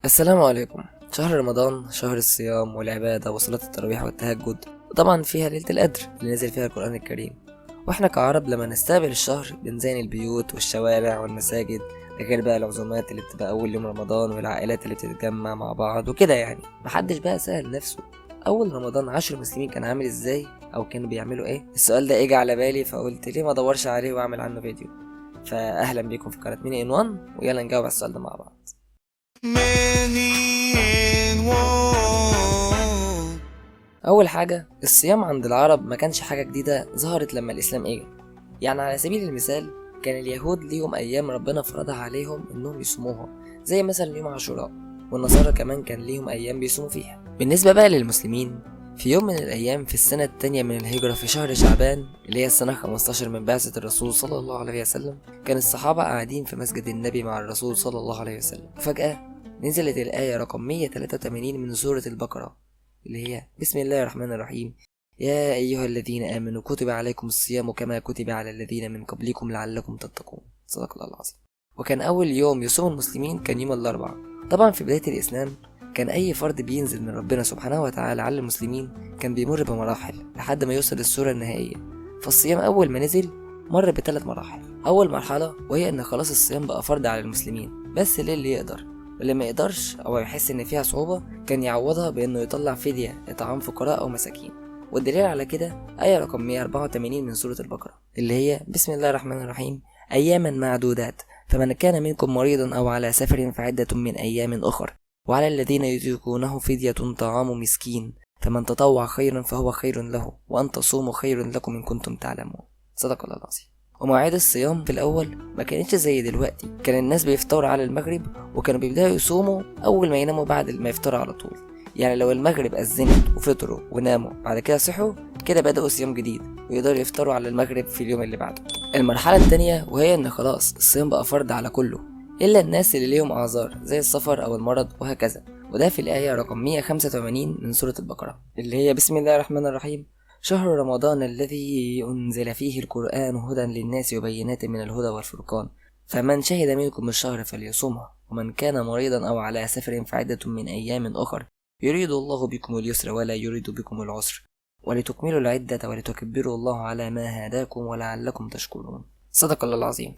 السلام عليكم. شهر رمضان شهر الصيام والعبادة وصلاة التراويح والتهجد، وطبعا فيها ليلة القدر اللي نزل فيها القرآن الكريم. واحنا كعرب لما نستقبل الشهر بنزين البيوت والشوارع والمساجد، ده غير بقى العزومات اللي بتبقى أول يوم رمضان والعائلات اللي بتتجمع مع بعض وكده. يعني محدش بقى سأل نفسه أول رمضان عاشر المسلمين كان عامل ازاي أو كانوا بيعملوا ايه. السؤال ده اجى على بالي فقلت ليه ما ادورش عليه واعمل عنه فيديو. فأهلا بيكم في قناة ميني إن وان، ويلا نجاوب على السؤال ده مع بعض. Many in one. أول حاجة، الصيام عند العرب ما كانش حاجة جديدة ظهرت لما الإسلام إجا. يعني على سبيل المثال كان اليهود ليهم أيام ربنا فرضها عليهم إنهم يصوموها، زي مثلا يوم عاشوراء، والنصارى كمان كان ليهم أيام بيصوموا فيها. بالنسبة بقى للمسلمين، في يوم من الأيام في السنة التانية من الهجرة في شهر شعبان اللي هي السنة 15 من بعثة الرسول صلى الله عليه وسلم، كان الصحابة قاعدين في مسجد النبي مع الرسول صلى الله عليه وسلم، وفجأة نزلت الآية رقم 183 من سورة البقرة اللي هي بسم الله الرحمن الرحيم: يا أيها الذين آمنوا كتب عليكم الصيام كما كتب على الذين من قبلكم لعلكم تتقون. صدق الله العظيم. وكان أول يوم يصوم المسلمين كان يوم الأربعاء. طبعا في بداية الإسلام كان أي فرد بينزل من ربنا سبحانه وتعالى على المسلمين كان بيمر بمراحل لحد ما يوصل للصورة النهائية. فالصيام أول ما نزل مر بثلاث مراحل. أول مرحلة وهي إن خلاص الصيام بقى فرض على المسلمين بس للي يقدر، واللي ما يقدرش او يحس ان فيها صعوبة كان يعوضها بانه يطلع فدية اطعام فقراء او مساكين. والدليل على كده آية رقم 184 من سورة البقرة اللي هي بسم الله الرحمن الرحيم: أياما معدودات فمن كان منكم مريضا أو على سفر فعدة من أيام أخر وعلى الذين يطيقونه فدية طعام مسكين فمن تطوع خيرا فهو خير له وأن تصوموا خير لكم إن كنتم تعلمون. صدق الله العظيم. ومواعيد الصيام في الأول ما كانتش زي دلوقتي. كان الناس بيفطروا على المغرب وكانوا بيبدأوا يصوموا أول ما يناموا بعد ما يفطروا على طول. يعني لو المغرب أذنت وفطروا وناموا بعد كده صحوا كده بدأوا صيام جديد ويقدروا يفطروا على المغرب في اليوم اللي بعده. المرحلة التانية وهي إن خلاص الصيام بقى فرض على كله إلا الناس اللي ليهم أعذار زي السفر أو المرض وهكذا، وده في الآية رقم 185 من سورة البقرة اللي هي بسم الله الرحمن الرحيم: شهر رمضان الذي أنزل فيه القرآن هدى للناس وبينات من الهدى والفرقان فمن شهد منكم الشهر فليصمه ومن كان مريضا أو على سفر فعدة من أيام أخر يريد الله بكم اليسر ولا يريد بكم العسر ولتكملوا العدة ولتكبروا الله على ما هداكم ولعلكم تشكرون. صدق الله العظيم.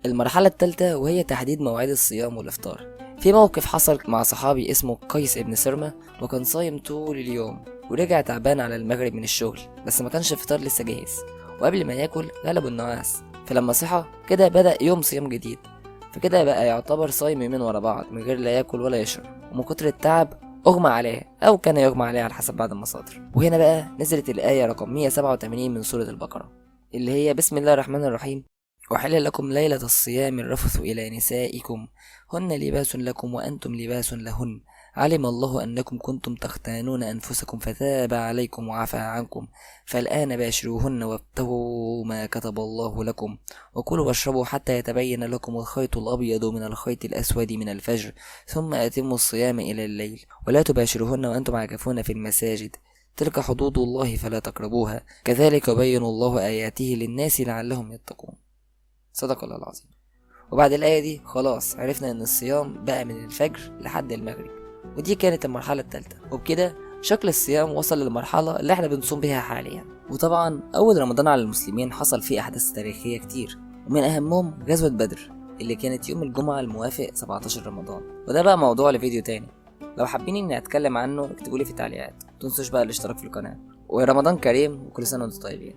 المرحلة الثالثة وهي تحديد مواعيد الصيام والإفطار. في موقف حصل مع صحابي اسمه قيس ابن سرمة، وكان صايم طول اليوم ورجع تعبان على المغرب من الشغل بس ما كانش الفطار لسه جاهز، وقبل ما ياكل غلبه النعاس، فلما صحى كده بدأ يوم صيام جديد، فكده بقى يعتبر صايم يومين ورا بعض من غير لا ياكل ولا يشرب، ومن كتر التعب أغمى عليه أو كان يغمى عليه على حسب بعض المصادر. وهنا بقى نزلت الآية رقم 187 من سورة البقرة اللي هي بسم الله الرحمن الرحيم: وحل لكم ليلة الصيام الرفث إلى نسائكم هن لباس لكم وأنتم لباس لهن علم الله أنكم كنتم تختانون أنفسكم فتاب عليكم وعفى عنكم فالآن باشروهن وابتغوا ما كتب الله لكم وكلوا واشربوا حتى يتبين لكم الخيط الأبيض من الخيط الأسود من الفجر ثم أتموا الصيام إلى الليل ولا تباشروهن وأنتم عاكفون في المساجد تلك حدود الله فلا تقربوها كذلك يبين الله آياته للناس لعلهم يتقون. صدق الله العظيم. وبعد الآية دي خلاص عرفنا إن الصيام بقى من الفجر لحد المغرب، ودي كانت المرحلة الثالثة، وبكده شكل الصيام وصل للمرحلة اللي احنا بنصوم بيها حاليا. وطبعا أول رمضان على المسلمين حصل فيه أحداث تاريخية كتير، ومن أهمهم غزوة بدر اللي كانت يوم الجمعة الموافق 17 رمضان، وده بقى موضوع لفيديو تاني. لو حابين إني أتكلم عنه اكتبولي في التعليقات، متنسوش بقى الاشتراك في القناة، ورمضان كريم وكل سنة وانتم طيبين.